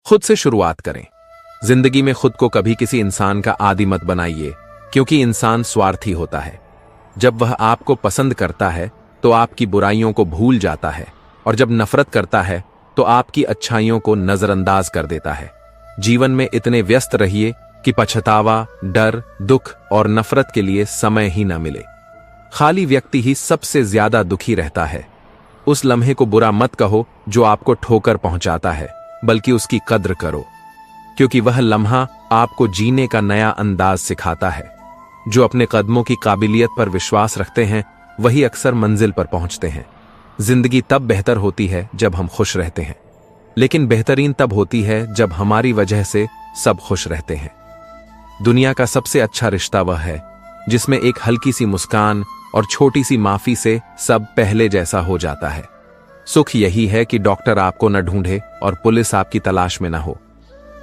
खुद से शुरुआत करें। जिंदगी में खुद को कभी किसी इंसान का आदी मत बनाइए, क्योंकि इंसान स्वार्थी होता है। जब वह आपको पसंद करता है तो आपकी बुराइयों को भूल जाता है, और जब नफरत करता है तो आपकी अच्छाइयों को नजरअंदाज कर देता है। जीवन में इतने व्यस्त रहिए कि पछतावा, डर, दुख और नफरत के लिए समय ही न मिले। खाली व्यक्ति ही सबसे ज्यादा दुखी रहता है। उस लम्हे को बुरा मत कहो जो आपको ठोकर पहुंचाता है, बल्कि उसकी कद्र करो, क्योंकि वह लम्हा आपको जीने का नया अंदाज सिखाता है। जो अपने कदमों की काबिलियत पर विश्वास रखते हैं वही अक्सर मंजिल पर पहुंचते हैं। जिंदगी तब बेहतर होती है जब हम खुश रहते हैं, लेकिन बेहतरीन तब होती है जब हमारी वजह से सब खुश रहते हैं। दुनिया का सबसे अच्छा रिश्ता वह है जिसमें एक हल्की सी मुस्कान और छोटी सी माफी से सब पहले जैसा हो जाता है। सुख यही है कि डॉक्टर आपको न ढूंढे और पुलिस आपकी तलाश में न हो।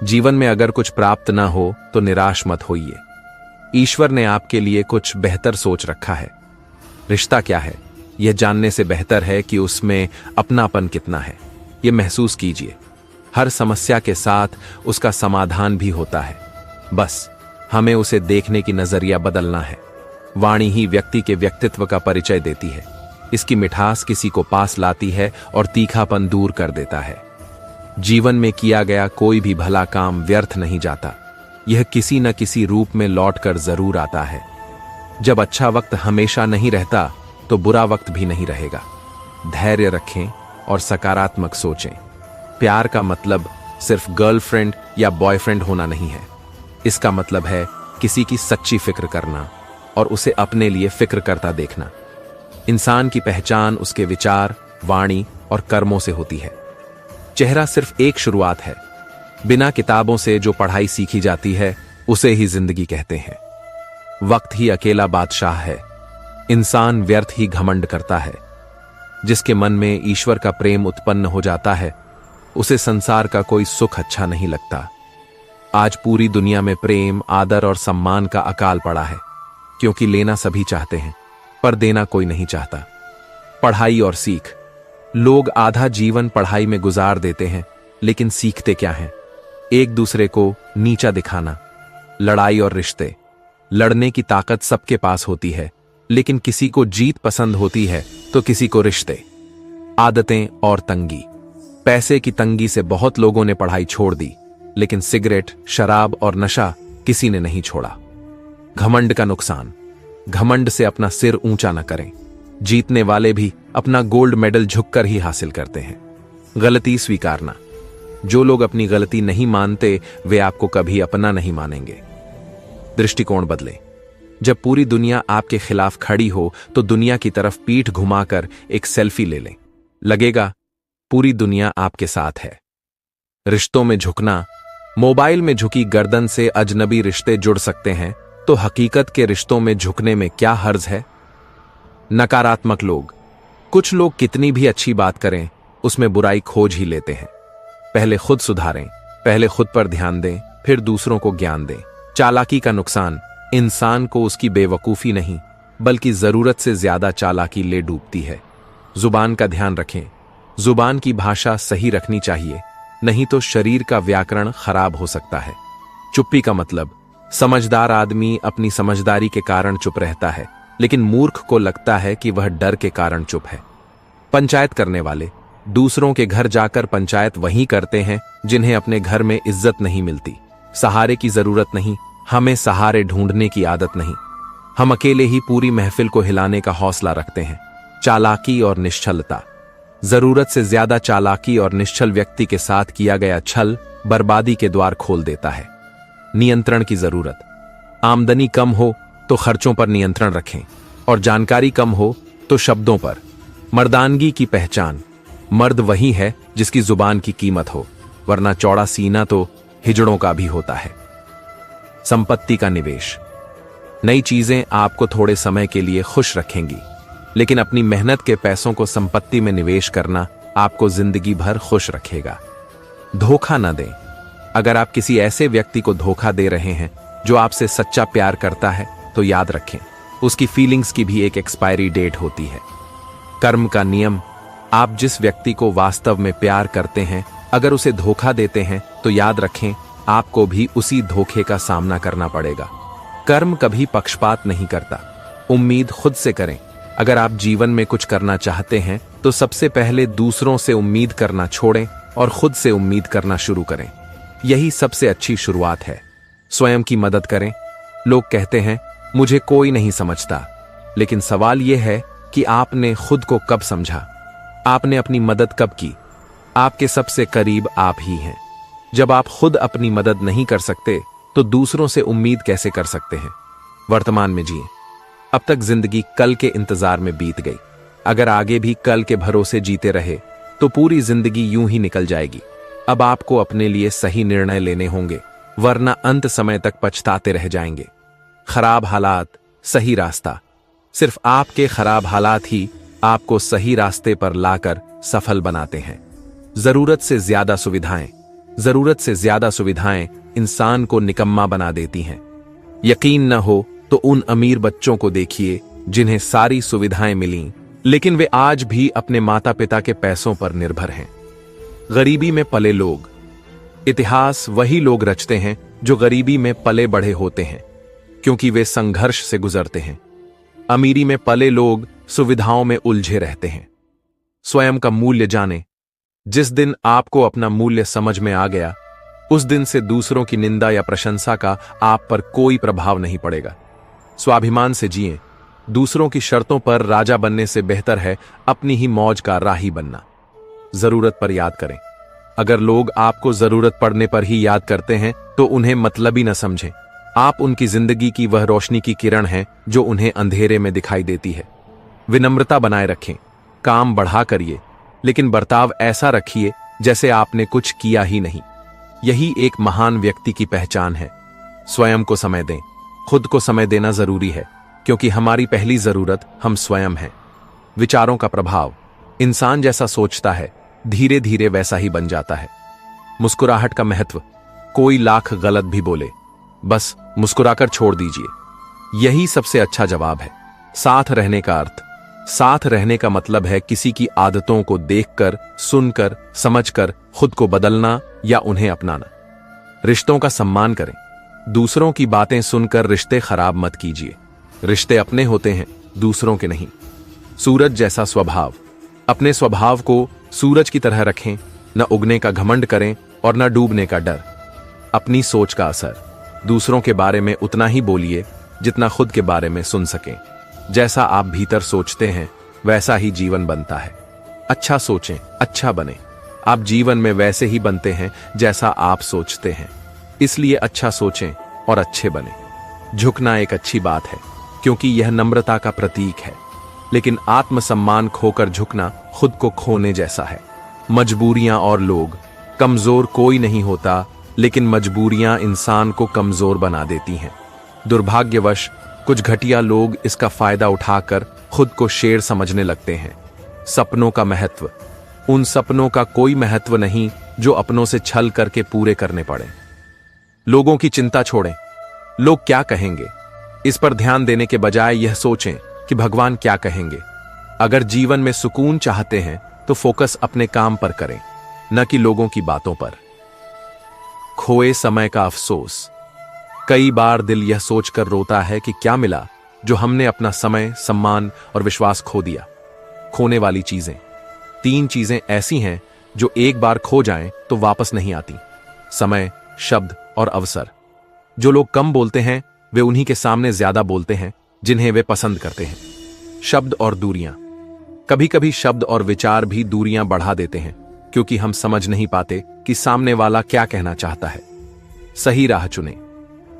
जीवन में अगर कुछ प्राप्त न हो तो निराश मत होइए। ईश्वर ने आपके लिए कुछ बेहतर सोच रखा है। रिश्ता क्या है यह जानने से बेहतर है कि उसमें अपनापन कितना है, यह महसूस कीजिए। हर समस्या के साथ उसका समाधान भी होता है, बस हमें उसे देखने की नजरिया बदलना है। वाणी ही व्यक्ति के व्यक्तित्व का परिचय देती है। इसकी मिठास किसी को पास लाती है और तीखापन दूर कर देता है। जीवन में किया गया कोई भी भला काम व्यर्थ नहीं जाता, यह किसी न किसी रूप में लौटकर जरूर आता है। जब अच्छा वक्त हमेशा नहीं रहता तो बुरा वक्त भी नहीं रहेगा। धैर्य रखें और सकारात्मक सोचें। प्यार का मतलब सिर्फ गर्लफ्रेंड या बॉयफ्रेंड होना नहीं है। इसका मतलब है किसी की सच्ची फिक्र करना और उसे अपने लिए फिक्र करता देखना। इंसान की पहचान उसके विचार, वाणी और कर्मों से होती है। चेहरा सिर्फ एक शुरुआत है। बिना किताबों से जो पढ़ाई सीखी जाती है उसे ही जिंदगी कहते हैं। वक्त ही अकेला बादशाह है। इंसान व्यर्थ ही घमंड करता है। जिसके मन में ईश्वर का प्रेम उत्पन्न हो जाता है उसे संसार का कोई सुख अच्छा नहीं लगता। आज पूरी दुनिया में प्रेम, आदर और सम्मान का अकाल पड़ा है, क्योंकि लेना सभी चाहते हैं पर देना कोई नहीं चाहता। पढ़ाई और सीख। लोग आधा जीवन पढ़ाई में गुजार देते हैं, लेकिन सीखते क्या हैं? एक दूसरे को नीचा दिखाना। लड़ाई और रिश्ते। लड़ने की ताकत सबके पास होती है, लेकिन किसी को जीत पसंद होती है तो किसी को रिश्ते। आदतें और तंगी। पैसे की तंगी से बहुत लोगों ने पढ़ाई छोड़ दी, लेकिन सिगरेट, शराब और नशा किसी ने नहीं छोड़ा। घमंड का नुकसान। घमंड से अपना सिर ऊंचा न करें। जीतने वाले भी अपना गोल्ड मेडल झुककर ही हासिल करते हैं। गलती स्वीकारना। जो लोग अपनी गलती नहीं मानते वे आपको कभी अपना नहीं मानेंगे। दृष्टिकोण बदले। जब पूरी दुनिया आपके खिलाफ खड़ी हो तो दुनिया की तरफ पीठ घुमाकर एक सेल्फी ले लें। लगेगा पूरी दुनिया आपके साथ है। रिश्तों में झुकना। मोबाइल में झुकी गर्दन से अजनबी रिश्ते जुड़ सकते हैं, तो हकीकत के रिश्तों में झुकने में क्या हर्ज है? नकारात्मक लोग। कुछ लोग कितनी भी अच्छी बात करें उसमें बुराई खोज ही लेते हैं। पहले खुद सुधारें, पहले खुद पर ध्यान दें, फिर दूसरों को ज्ञान दें। चालाकी का नुकसान। इंसान को उसकी बेवकूफी नहीं बल्कि जरूरत से ज्यादा चालाकी ले डूबती है। जुबान का ध्यान रखें। जुबान की भाषा सही रखनी चाहिए, नहीं तो शरीर का व्याकरण खराब हो सकता है। चुप्पी का मतलब। समझदार आदमी अपनी समझदारी के कारण चुप रहता है, लेकिन मूर्ख को लगता है कि वह डर के कारण चुप है। पंचायत करने वाले। दूसरों के घर जाकर पंचायत वही करते हैं जिन्हें अपने घर में इज्जत नहीं मिलती। सहारे की जरूरत नहीं, हमें सहारे ढूंढने की आदत नहीं। हम अकेले ही पूरी महफिल को हिलाने का हौसला रखते हैं। चालाकी और निश्चलता। जरूरत से ज्यादा चालाकी और निश्चल व्यक्ति के साथ किया गया छल बर्बादी के द्वार खोल देता है। नियंत्रण की जरूरत। आमदनी कम हो तो खर्चों पर नियंत्रण रखें, और जानकारी कम हो तो शब्दों पर। मर्दानगी की पहचान। मर्द वही है जिसकी जुबान की कीमत हो, वरना चौड़ा सीना तो हिजड़ों का भी होता है। संपत्ति का निवेश। नई चीजें आपको थोड़े समय के लिए खुश रखेंगी, लेकिन अपनी मेहनत के पैसों को संपत्ति में निवेश करना आपको जिंदगी भर खुश रखेगा। धोखा न दें। अगर आप किसी ऐसे व्यक्ति को धोखा दे रहे हैं जो आपसे सच्चा प्यार करता है तो याद रखें, उसकी फीलिंग्स की भी एक एक्सपायरी डेट होती है। कर्म का नियम। आप जिस व्यक्ति को वास्तव में प्यार करते हैं अगर उसे धोखा देते हैं तो याद रखें आपको भी उसी धोखे का सामना करना पड़ेगा। कर्म कभी पक्षपात नहीं करता। उम्मीद खुद से करें। अगर आप जीवन में कुछ करना चाहते हैं तो सबसे पहले दूसरों से उम्मीद करना छोड़ें और खुद से उम्मीद करना शुरू करें। यही सबसे अच्छी शुरुआत है। स्वयं की मदद करें। लोग कहते हैं मुझे कोई नहीं समझता, लेकिन सवाल यह है कि आपने खुद को कब समझा? आपने अपनी मदद कब की? आपके सबसे करीब आप ही हैं। जब आप खुद अपनी मदद नहीं कर सकते तो दूसरों से उम्मीद कैसे कर सकते हैं? वर्तमान में जिए। अब तक जिंदगी कल के इंतजार में बीत गई। अगर आगे भी कल के भरोसे जीते रहे तो पूरी जिंदगी यूं ही निकल जाएगी। अब आपको अपने लिए सही निर्णय लेने होंगे, वरना अंत समय तक पछताते रह जाएंगे। खराब हालात, सही रास्ता। सिर्फ आपके खराब हालात ही आपको सही रास्ते पर लाकर सफल बनाते हैं। जरूरत से ज्यादा सुविधाएं इंसान को निकम्मा बना देती हैं। यकीन न हो तो उन अमीर बच्चों को देखिए जिन्हें सारी सुविधाएं मिलीं, लेकिन वे आज भी अपने माता पिता के पैसों पर निर्भर हैं। गरीबी में पले लोग। इतिहास वही लोग रचते हैं जो गरीबी में पले बढ़े होते हैं, क्योंकि वे संघर्ष से गुजरते हैं। अमीरी में पले लोग सुविधाओं में उलझे रहते हैं। स्वयं का मूल्य जानें। जिस दिन आपको अपना मूल्य समझ में आ गया, उस दिन से दूसरों की निंदा या प्रशंसा का आप पर कोई प्रभाव नहीं पड़ेगा। स्वाभिमान से जिएं। दूसरों की शर्तों पर राजा बनने से बेहतर है अपनी ही मौज का राही बनना। जरूरत पर याद करें। अगर लोग आपको जरूरत पड़ने पर ही याद करते हैं तो उन्हें मतलबी न समझें। आप उनकी जिंदगी की वह रोशनी की किरण हैं जो उन्हें अंधेरे में दिखाई देती है। विनम्रता बनाए रखें। काम बढ़ा करिए, लेकिन बर्ताव ऐसा रखिए जैसे आपने कुछ किया ही नहीं। यही एक महान व्यक्ति की पहचान है। स्वयं को समय दें। खुद को समय देना जरूरी है, क्योंकि हमारी पहली जरूरत हम स्वयं हैं। विचारों का प्रभाव। इंसान जैसा सोचता है धीरे धीरे वैसा ही बन जाता है। मुस्कुराहट का महत्व। कोई लाख गलत भी बोले, बस मुस्कुराकर छोड़ दीजिए। यही सबसे अच्छा जवाब है। साथ रहने का अर्थ। साथ रहने का मतलब है किसी की आदतों को देखकर, सुनकर, समझकर खुद को बदलना या उन्हें अपनाना। रिश्तों का सम्मान करें। दूसरों की बातें सुनकर रिश्ते खराब मत कीजिए। रिश्ते अपने होते हैं, दूसरों के नहीं। सूरज जैसा स्वभाव। अपने स्वभाव को सूरज की तरह रखें। न उगने का घमंड करें और न डूबने का डर। अपनी सोच का असर। दूसरों के बारे में उतना ही बोलिए जितना खुद के बारे में सुन सकें। जैसा आप भीतर सोचते हैं वैसा ही जीवन बनता है। अच्छा सोचें, अच्छा बने। आप जीवन में वैसे ही बनते हैं जैसा आप सोचते हैं। इसलिए अच्छा सोचें और अच्छे बने। झुकना एक अच्छी बात है, क्योंकि यह नम्रता का प्रतीक है, लेकिन आत्मसम्मान खोकर झुकना खुद को खोने जैसा है। मजबूरियां और लोग। कमजोर कोई नहीं होता, लेकिन मजबूरियां इंसान को कमजोर बना देती हैं। दुर्भाग्यवश कुछ घटिया लोग इसका फायदा उठाकर खुद को शेर समझने लगते हैं। सपनों का महत्व। उन सपनों का कोई महत्व नहीं जो अपनों से छल करके पूरे करने पड़े। लोगों की चिंता छोड़ें। लोग क्या कहेंगे, इस पर ध्यान देने के बजाय यह सोचें कि भगवान क्या कहेंगे। अगर जीवन में सुकून चाहते हैं तो फोकस अपने काम पर करें, न कि लोगों की बातों पर। खोए समय का अफसोस। कई बार दिल यह सोचकर रोता है कि क्या मिला जो हमने अपना समय, सम्मान और विश्वास खो दिया। खोने वाली चीजें। 3 चीजें ऐसी हैं जो एक बार खो जाएं तो वापस नहीं आती। समय, शब्द और अवसर। जो लोग कम बोलते हैं वे उन्हीं के सामने ज्यादा बोलते हैं जिन्हें वे पसंद करते हैं। शब्द और दूरियां। कभी कभी शब्द और विचार भी दूरियां बढ़ा देते हैं, क्योंकि हम समझ नहीं पाते कि सामने वाला क्या कहना चाहता है। सही राह चुनें।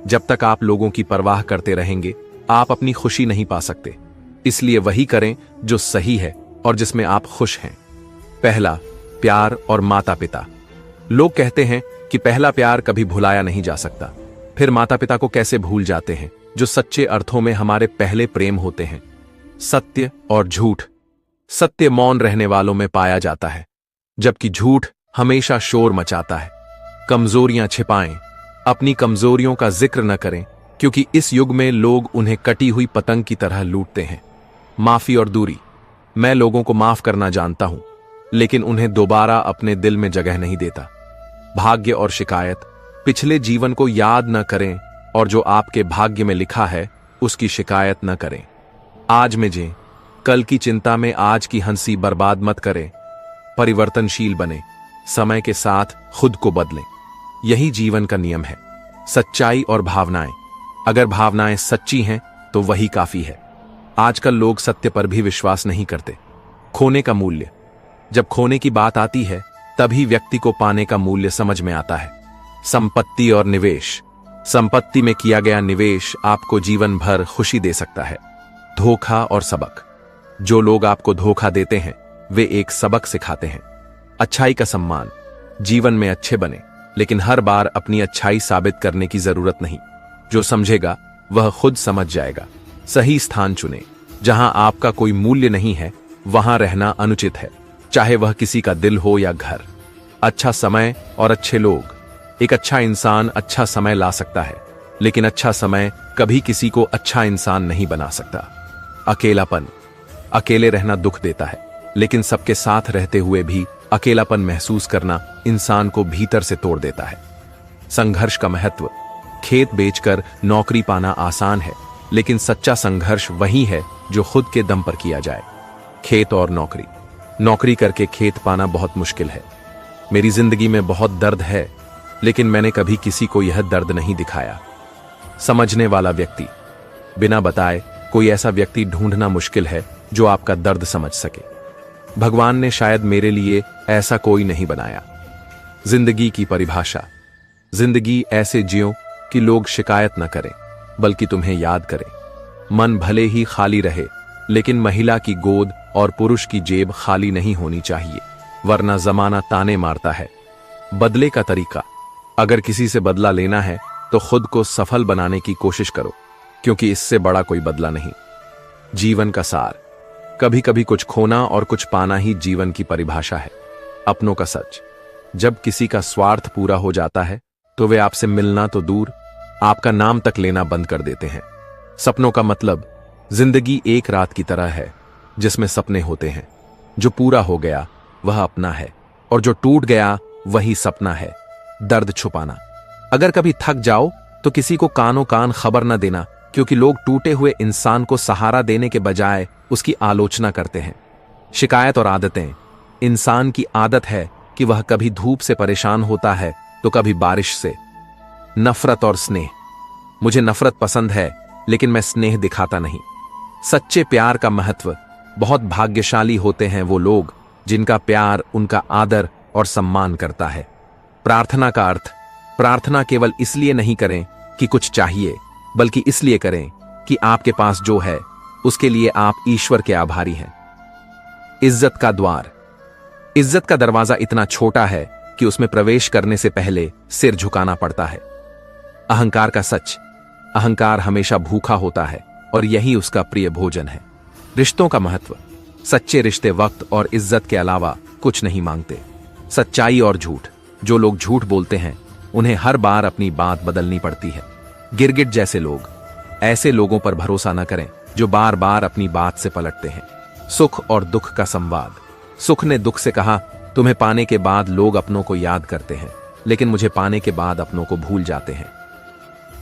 जब तक आप लोगों की परवाह करते रहेंगे, आप अपनी खुशी नहीं पा सकते। इसलिए वही करें जो सही है और जिसमें आप खुश हैं। पहला, प्यार और माता पिता। लोग कहते हैं कि पहला प्यार कभी भुलाया नहीं जा सकता। फिर माता पिता को कैसे भूल जाते हैं, जो सच्चे अर्थों में हमारे पहले प्रेम होते हैं। सत्य और झूठ। सत्य मौन रहने वालों में पाया जाता है, जबकि झूठ हमेशा शोर मचाता है। कमजोरियां छिपाएं। अपनी कमजोरियों का जिक्र न करें, क्योंकि इस युग में लोग उन्हें कटी हुई पतंग की तरह लूटते हैं। माफी और दूरी। मैं लोगों को माफ करना जानता हूं, लेकिन उन्हें दोबारा अपने दिल में जगह नहीं देता। भाग्य और शिकायत। पिछले जीवन को याद न करें और जो आपके भाग्य में लिखा है उसकी शिकायत न करें। आज में जिएं, कल की चिंता में आज की हंसी बर्बाद मत करें। परिवर्तनशील बने, समय के साथ खुद को बदलें। यही जीवन का नियम है। सच्चाई और भावनाएं। अगर भावनाएं सच्ची हैं तो वही काफी है। आजकल लोग सत्य पर भी विश्वास नहीं करते। खोने का मूल्य। जब खोने की बात आती है तभी व्यक्ति को पाने का मूल्य समझ में आता है। संपत्ति और निवेश। संपत्ति में किया गया निवेश आपको जीवन भर खुशी दे सकता है। धोखा और सबक। जो लोग आपको धोखा देते हैं वे एक सबक सिखाते हैं। अच्छाई का सम्मान। जीवन में अच्छे बने, लेकिन हर बार अपनी अच्छाई साबित करने की जरूरत नहीं। जो समझेगा वह खुद समझ जाएगा। सही स्थान चुने। जहां आपका कोई मूल्य नहीं है वहां रहना अनुचित है, चाहे वह किसी का दिल हो या घर। अच्छा समय और अच्छे लोग। एक अच्छा इंसान अच्छा समय ला सकता है, लेकिन अच्छा समय कभी किसी को अच्छा इंसान नहीं बना सकता। अकेलापन। अकेले रहना दुख देता है, लेकिन सबके साथ रहते हुए भी अकेलापन महसूस करना इंसान को भीतर से तोड़ देता है। संघर्ष का महत्व। खेत बेचकर नौकरी पाना आसान है, लेकिन सच्चा संघर्ष वही है जो खुद के दम पर किया जाए। खेत और नौकरी। नौकरी करके खेत पाना बहुत मुश्किल है। मेरी जिंदगी में बहुत दर्द है, लेकिन मैंने कभी किसी को यह दर्द नहीं दिखाया। समझने वाला व्यक्ति। बिना बताए कोई ऐसा व्यक्ति ढूंढना मुश्किल है जो आपका दर्द समझ सके। भगवान ने शायद मेरे लिए ऐसा कोई नहीं बनाया। जिंदगी की परिभाषा। जिंदगी ऐसे जियो कि लोग शिकायत न करें, बल्कि तुम्हें याद करें। मन भले ही खाली रहे, लेकिन महिला की गोद और पुरुष की जेब खाली नहीं होनी चाहिए, वरना जमाना ताने मारता है। बदले का तरीका। अगर किसी से बदला लेना है तो खुद को सफल बनाने की कोशिश करो, क्योंकि इससे बड़ा कोई बदला नहीं। जीवन का सार। कभी कभी कुछ खोना और कुछ पाना ही जीवन की परिभाषा है। अपनों का सच। जब किसी का स्वार्थ पूरा हो जाता है तो वे आपसे मिलना तो दूर, आपका नाम तक लेना बंद कर देते हैं। सपनों का मतलब। जिंदगी एक रात की तरह है जिसमें सपने होते हैं। जो पूरा हो गया वह अपना है, और जो टूट गया वही सपना है। दर्द छुपाना। अगर कभी थक जाओ तो किसी को कानों कान खबर न देना, क्योंकि लोग टूटे हुए इंसान को सहारा देने के बजाय उसकी आलोचना करते हैं। शिकायत और आदतें। इंसान की आदत है कि वह कभी धूप से परेशान होता है तो कभी बारिश से। नफरत और स्नेह। मुझे नफरत पसंद है, लेकिन मैं स्नेह दिखाता नहीं। सच्चे प्यार का महत्व। बहुत भाग्यशाली होते हैं वो लोग जिनका प्यार उनका आदर और सम्मान करता है। प्रार्थना का अर्थ। प्रार्थना केवल इसलिए नहीं करें कि कुछ चाहिए, बल्कि इसलिए करें कि आपके पास जो है उसके लिए आप ईश्वर के आभारी हैं। इज्जत का द्वार। इज्जत का दरवाजा इतना छोटा है कि उसमें प्रवेश करने से पहले सिर झुकाना पड़ता है। अहंकार का सच। अहंकार हमेशा भूखा होता है और यही उसका प्रिय भोजन है। रिश्तों का महत्व। सच्चे रिश्ते वक्त और इज्जत के अलावा कुछ नहीं मांगते। सच्चाई और झूठ। जो लोग झूठ बोलते हैं उन्हें हर बार अपनी बात बदलनी पड़ती है। गिरगिट जैसे लोग। ऐसे लोगों पर भरोसा न करें जो बार बार अपनी बात से पलटते हैं। सुख और दुख का संवाद। सुख ने दुख से कहा, तुम्हें पाने के बाद लोग अपनों को याद करते हैं, लेकिन मुझे पाने के बाद अपनों को भूल जाते हैं।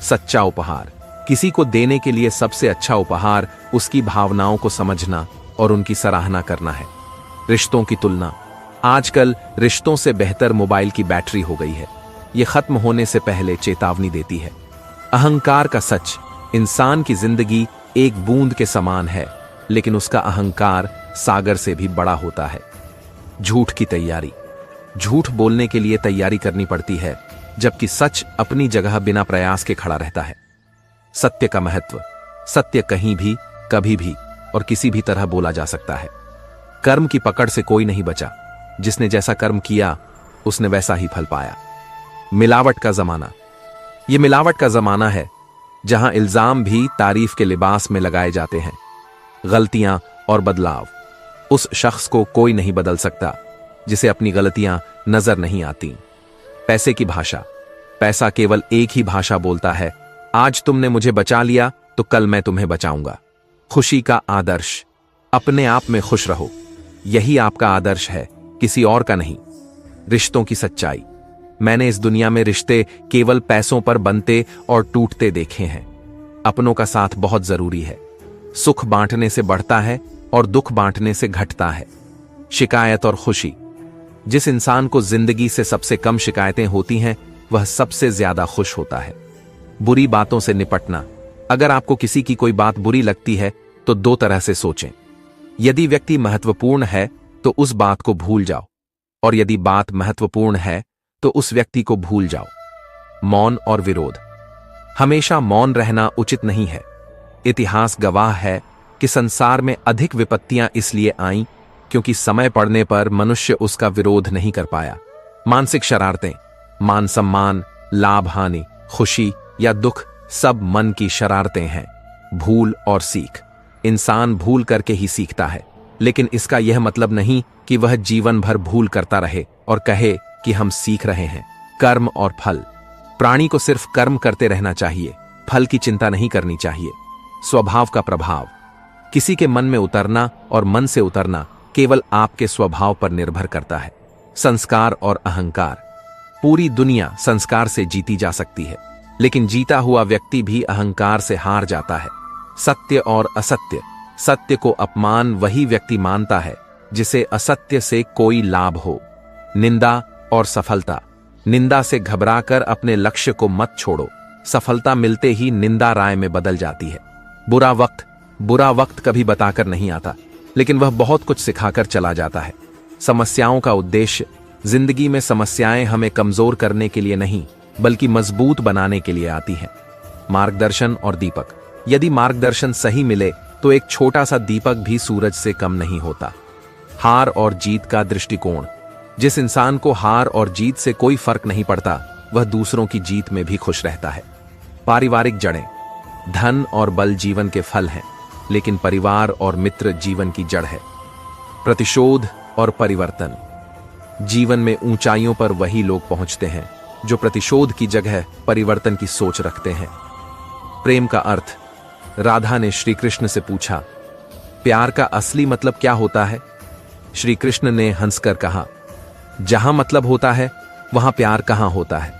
सच्चा उपहार। किसी को देने के लिए सबसे अच्छा उपहार उसकी भावनाओं को समझना और उनकी सराहना करना है। रिश्तों की तुलना। आजकल रिश्तों से बेहतर मोबाइल की बैटरी हो गई है। यह खत्म होने से पहले चेतावनी देती है। अहंकार का सच। इंसान की जिंदगी एक बूंद के समान है, लेकिन उसका अहंकार सागर से भी बड़ा होता है। झूठ की तैयारी। झूठ बोलने के लिए तैयारी करनी पड़ती है, जबकि सच अपनी जगह बिना प्रयास के खड़ा रहता है। सत्य का महत्व। सत्य कहीं भी, कभी भी और किसी भी तरह बोला जा सकता है। कर्म की पकड़ से कोई नहीं बचा। जिसने जैसा कर्म किया उसने वैसा ही फल पाया। मिलावट का जमाना। यह मिलावट का जमाना है जहां इल्जाम भी तारीफ के लिबास में लगाए जाते हैं। गलतियां और बदलाव। उस शख्स को कोई नहीं बदल सकता जिसे अपनी गलतियां नजर नहीं आती। पैसे की भाषा। पैसा केवल एक ही भाषा बोलता है, आज तुमने मुझे बचा लिया तो कल मैं तुम्हें बचाऊंगा। खुशी का आदर्श। अपने आप में खुश रहो, यही आपका आदर्श है, किसी और का नहीं। रिश्तों की सच्चाई। मैंने इस दुनिया में रिश्ते केवल पैसों पर बनते और टूटते देखे हैं। अपनों का साथ बहुत जरूरी है। सुख बांटने से बढ़ता है और दुख बांटने से घटता है। शिकायत और खुशी। जिस इंसान को जिंदगी से सबसे कम शिकायतें होती हैं, वह सबसे ज्यादा खुश होता है। बुरी बातों से निपटना। अगर आपको किसी की कोई बात बुरी लगती है तो दो तरह से सोचें। यदि व्यक्ति महत्वपूर्ण है तो उस बात को भूल जाओ, और यदि बात महत्वपूर्ण है तो उस व्यक्ति को भूल जाओ। मौन और विरोध। हमेशा मौन रहना उचित नहीं है। इतिहास गवाह है कि संसार में अधिक विपत्तियां इसलिए आईं क्योंकि समय पड़ने पर मनुष्य उसका विरोध नहीं कर पाया। मानसिक शरारतें, मान सम्मान, लाभ हानि, खुशी या दुख, सब मन की शरारतें हैं। भूल और सीख। इंसान भूल करके ही सीखता है, लेकिन इसका यह मतलब नहीं कि वह जीवन भर भूल करता रहे और कहे कि हम सीख रहे हैं। कर्म और फल। प्राणी को सिर्फ कर्म करते रहना चाहिए, फल की चिंता नहीं करनी चाहिए। स्वभाव का प्रभाव। किसी के मन में उतरना और मन से उतरना केवल आपके स्वभाव पर निर्भर करता है। संस्कार और अहंकार। पूरी दुनिया संस्कार से जीती जा सकती है, लेकिन जीता हुआ व्यक्ति भी अहंकार से हार जाता है। सत्य और असत्य। सत्य को अपमान वही व्यक्ति मानता है जिसे असत्य से कोई लाभ हो। निंदा और सफलता। निंदा से घबराकर अपने लक्ष्य को मत छोड़ो। सफलता मिलते ही निंदा राय में बदल जाती है। बुरा वक्त। बुरा वक्त कभी बताकर नहीं आता, लेकिन वह बहुत कुछ सिखाकर चला जाता है। समस्याओं का उद्देश्य। जिंदगी में समस्याएं हमें कमजोर करने के लिए नहीं, बल्कि मजबूत बनाने के लिए आती हैं। मार्गदर्शन और दीपक। यदि मार्गदर्शन सही मिले तो एक छोटा सा दीपक भी सूरज से कम नहीं होता। हार और जीत का दृष्टिकोण। जिस इंसान को हार और जीत से कोई फर्क नहीं पड़ता, वह दूसरों की जीत में भी खुश रहता है। पारिवारिक जड़ें। धन और बल जीवन के फल हैं, लेकिन परिवार और मित्र जीवन की जड़ है। प्रतिशोध और परिवर्तन। जीवन में ऊंचाइयों पर वही लोग पहुंचते हैं जो प्रतिशोध की जगह परिवर्तन की सोच रखते हैं। प्रेम का अर्थ। राधा ने श्री कृष्ण से पूछा, प्यार का असली मतलब क्या होता है? श्री कृष्ण ने हंसकर कहा, जहां मतलब होता है वहां प्यार कहां होता है।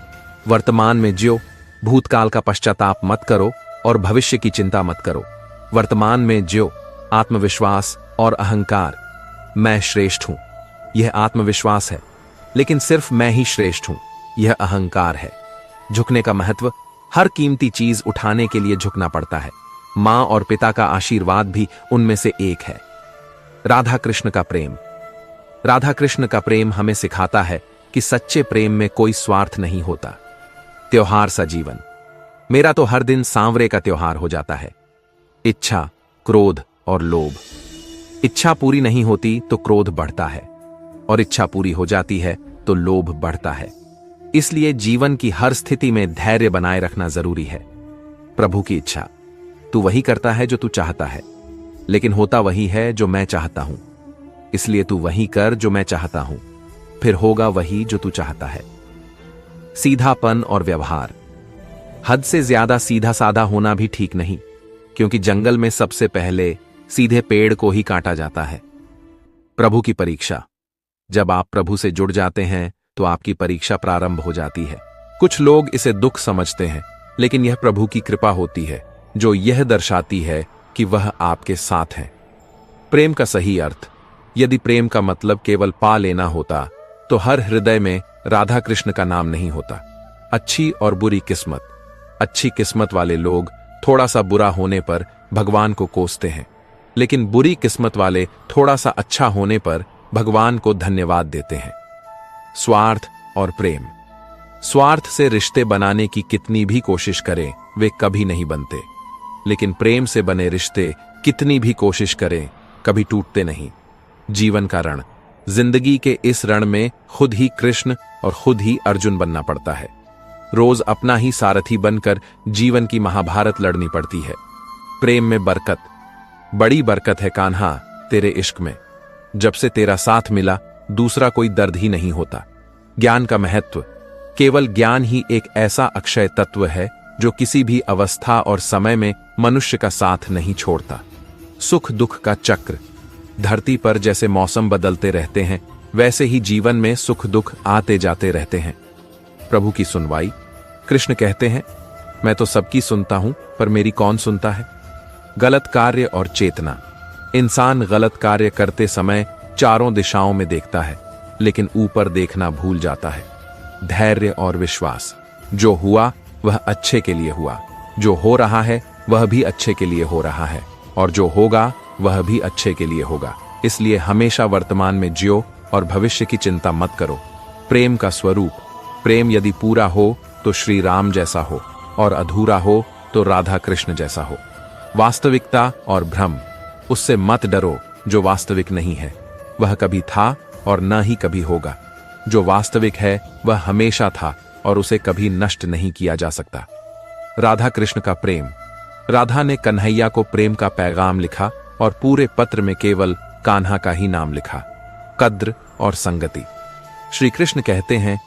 वर्तमान में जियो, भूतकाल का पश्चाताप मत करो और भविष्य की चिंता मत करो। वर्तमान में जियो। आत्मविश्वास और अहंकार। मैं श्रेष्ठ हूं, यह आत्मविश्वास है, लेकिन सिर्फ मैं ही श्रेष्ठ हूं, यह अहंकार है। झुकने का महत्व। हर कीमती चीज उठाने के लिए झुकना पड़ता है। मां और पिता का आशीर्वाद भी उनमें से एक है। राधा कृष्ण का प्रेम। राधा कृष्ण का प्रेम हमें सिखाता है कि सच्चे प्रेम में कोई स्वार्थ नहीं होता। त्योहार सा जीवन। मेरा तो हर दिन सांवरे का त्योहार हो जाता है। इच्छा, क्रोध और लोभ। इच्छा पूरी नहीं होती तो क्रोध बढ़ता है, और इच्छा पूरी हो जाती है तो लोभ बढ़ता है। इसलिए जीवन की हर स्थिति में धैर्य बनाए रखना जरूरी है। प्रभु की इच्छा। तू वही करता है जो तू चाहता है, लेकिन होता वही है जो मैं चाहता हूं। इसलिए तू वही कर जो मैं चाहता हूं, फिर होगा वही जो तू चाहता है। सीधापन और व्यवहार। हद से ज्यादा सीधा साधा होना भी ठीक नहीं, क्योंकि जंगल में सबसे पहले सीधे पेड़ को ही काटा जाता है। प्रभु की परीक्षा। जब आप प्रभु से जुड़ जाते हैं तो आपकी परीक्षा प्रारंभ हो जाती है। कुछ लोग इसे दुख समझते हैं, लेकिन यह प्रभु की कृपा होती है जो यह दर्शाती है कि वह आपके साथ है। प्रेम का सही अर्थ। यदि प्रेम का मतलब केवल पा लेना होता तो हर हृदय में राधा कृष्ण का नाम नहीं होता। अच्छी और बुरी किस्मत। अच्छी किस्मत वाले लोग थोड़ा सा बुरा होने पर भगवान को कोसते हैं, लेकिन बुरी किस्मत वाले थोड़ा सा अच्छा होने पर भगवान को धन्यवाद देते हैं। स्वार्थ और प्रेम। स्वार्थ से रिश्ते बनाने की कितनी भी कोशिश करें, वे कभी नहीं बनते, लेकिन प्रेम से बने रिश्ते कितनी भी कोशिश करें, कभी टूटते नहीं। जीवन का रण। जिंदगी के इस रण में खुद ही कृष्ण और खुद ही अर्जुन बनना पड़ता है। रोज अपना ही सारथी बनकर जीवन की महाभारत लड़नी पड़ती है। प्रेम में बरकत। बड़ी बरकत है कान्हा तेरे इश्क में। जब से तेरा साथ मिला दूसरा कोई दर्द ही नहीं होता। ज्ञान का महत्व। केवल ज्ञान ही एक ऐसा अक्षय तत्व है जो किसी भी अवस्था और समय में मनुष्य का साथ नहीं छोड़ता। सुख दुख का चक्र। धरती पर जैसे मौसम बदलते रहते हैं, वैसे ही जीवन में सुख दुख आते जाते रहते हैं। प्रभु की सुनवाई। कृष्ण कहते हैं, मैं तो सबकी सुनता हूं, पर मेरी कौन सुनता है। गलत कार्य और चेतना। इंसान गलत कार्य करते समय चारों दिशाओं में देखता है, लेकिन ऊपर देखना भूल जाता है। धैर्य और विश्वास। जो हुआ वह अच्छे के लिए हुआ, जो हो रहा है वह भी अच्छे के लिए हो रहा है, और जो होगा वह भी अच्छे के लिए होगा। इसलिए हमेशा वर्तमान में जियो और भविष्य की चिंता मत करो। प्रेम का स्वरूप। प्रेम यदि पूरा हो तो श्री राम जैसा हो, और अधूरा हो तो राधा कृष्ण जैसा हो। वास्तविकता और भ्रम। उससे मत डरो जो वास्तविक नहीं है। वह कभी था और न ही कभी होगा। जो वास्तविक है वह हमेशा था और उसे कभी नष्ट नहीं किया जा सकता। राधा कृष्ण का प्रेम। राधा ने कन्हैया को प्रेम का पैगाम लिखा और पूरे पत्र में केवल कान्हा का ही नाम लिखा। कद्र और संगति। श्री कृष्ण कहते हैं,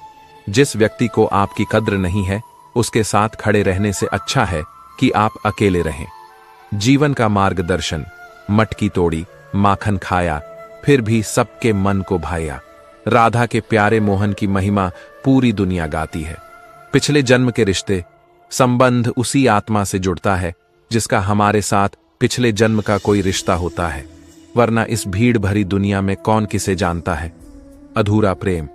जिस व्यक्ति को आपकी कद्र नहीं है उसके साथ खड़े रहने से अच्छा है कि आप अकेले रहें। जीवन का मार्गदर्शन। मटकी तोड़ी, माखन खाया, फिर भी सबके मन को भाया। राधा के प्यारे मोहन की महिमा पूरी दुनिया गाती है। पिछले जन्म के रिश्ते। संबंध उसी आत्मा से जुड़ता है जिसका हमारे साथ पिछले जन्म का कोई रिश्ता होता है, वरना इस भीड़ भरी दुनिया में कौन किसे जानता है। अधूरा प्रेम।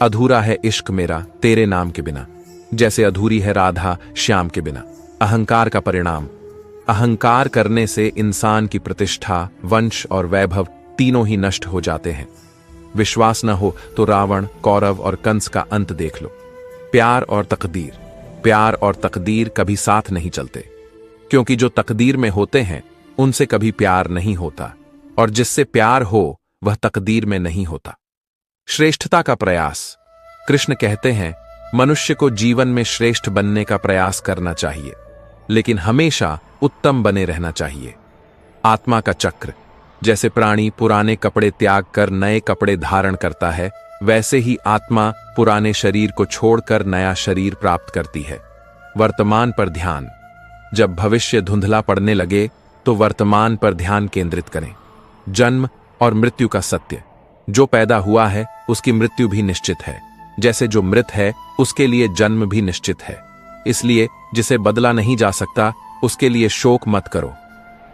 अधूरा है इश्क मेरा तेरे नाम के बिना, जैसे अधूरी है राधा श्याम के बिना। अहंकार का परिणाम। अहंकार करने से इंसान की प्रतिष्ठा, वंश और वैभव तीनों ही नष्ट हो जाते हैं। विश्वास न हो तो रावण, कौरव और कंस का अंत देख लो। प्यार और तकदीर। प्यार और तकदीर कभी साथ नहीं चलते, क्योंकि जो तकदीर में होते हैं उनसे कभी प्यार नहीं होता, और जिससे प्यार हो वह तकदीर में नहीं होता। श्रेष्ठता का प्रयास। कृष्ण कहते हैं, मनुष्य को जीवन में श्रेष्ठ बनने का प्रयास करना चाहिए, लेकिन हमेशा उत्तम बने रहना चाहिए। आत्मा का चक्र। जैसे प्राणी पुराने कपड़े त्याग कर नए कपड़े धारण करता है, वैसे ही आत्मा पुराने शरीर को छोड़कर नया शरीर प्राप्त करती है। वर्तमान पर ध्यान। जब भविष्य धुंधला पड़ने लगे तो वर्तमान पर ध्यान केंद्रित करें। जन्म और मृत्यु का सत्य। जो पैदा हुआ है उसकी मृत्यु भी निश्चित है, जैसे जो मृत है उसके लिए जन्म भी निश्चित है। इसलिए जिसे बदला नहीं जा सकता उसके लिए शोक मत करो।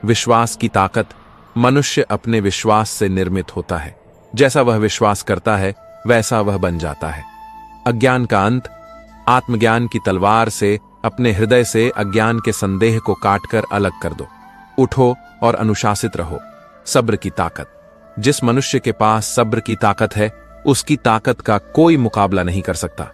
विश्वास की ताकत। मनुष्य अपने विश्वास से निर्मित होता है। जैसा वह विश्वास करता है वैसा वह बन जाता है। अज्ञान का अंत। आत्मज्ञान की तलवार से अपने हृदय से अज्ञान के संदेह को काटकर अलग कर दो। उठो और अनुशासित रहो। सब्र की ताकत। जिस मनुष्य के पास सब्र की ताकत है उसकी ताकत का कोई मुकाबला नहीं कर सकता।